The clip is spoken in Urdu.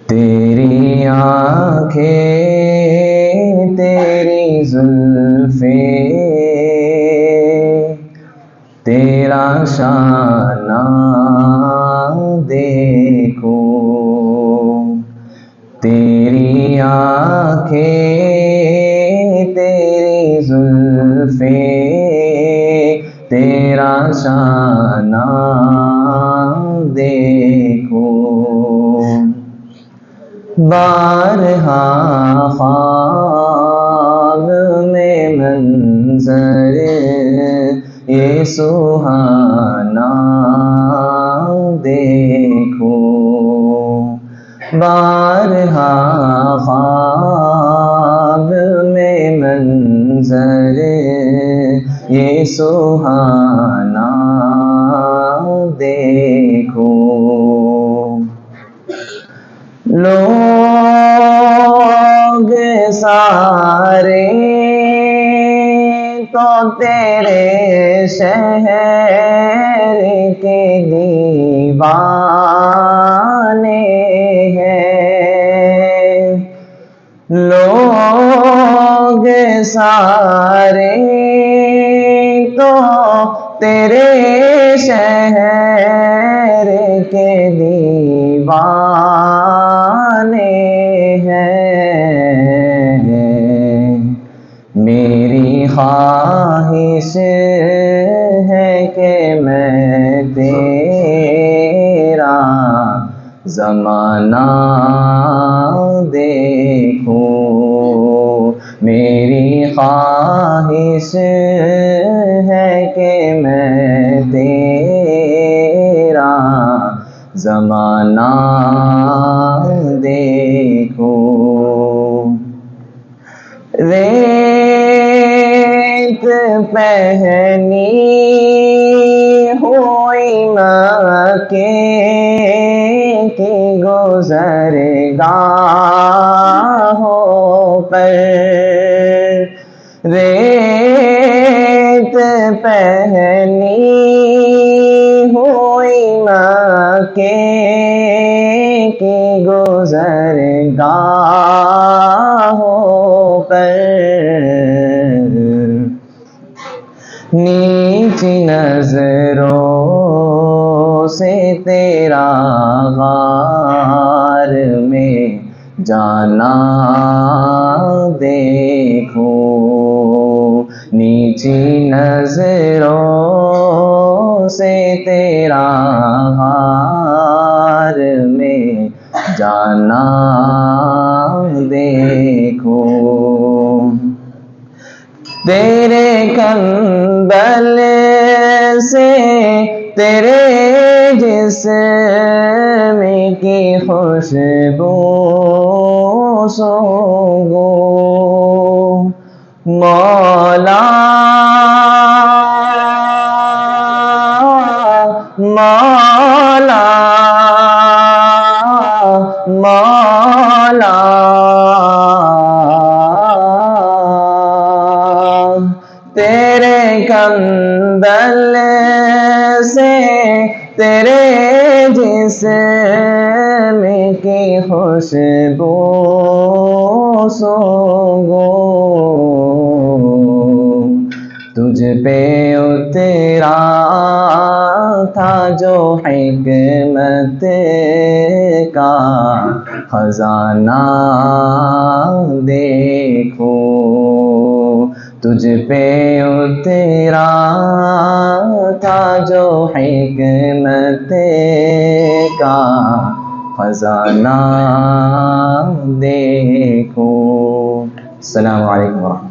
تیری آنکھیں تیری زلفیں تیرا شانہ دیکھو، تیری آنکھیں تیری زلفیں تیرا شانہ دیکھو، بارہا خواب میں منظر یہ سہانا دیکھو، بارہا خواب میں منظر یہ سہانا دیکھو، لوگ سارے تو تیرے شہر کے دیوانے ہیں، لوگ سارے تو تیرے شہر کے دیوانے ہیں، میری خواہش ہے کہ میں تیرا زمانہ دیکھوں، میری خواہش ہے کہ میں تیرا زمانہ دیکھوں، ریت پہنی ہوئی مکے کی گزرگاہوں پر، ریت پہنی ہوئی مکے کی گزرگاہوں پر، نیچی نظروں سے تیرا غار میں جانا دیکھو، نیچی نظروں سے تیرا غار میں جانا دیکھو، تیرے کمبل سے تیرے جسم کی خوشبو سونگھوں، مولا مولا مولا تیرے کمبل سے تیرے جسم کی خوشبو سونگھوں، تجھ پہ اترا تھا جو حکمت کا خزانہ دیکھو، تجھ پہ اترا تھا جو حکمت کا خزانہ دیکھو۔ السلام علیکم ورحمۃ اللہ۔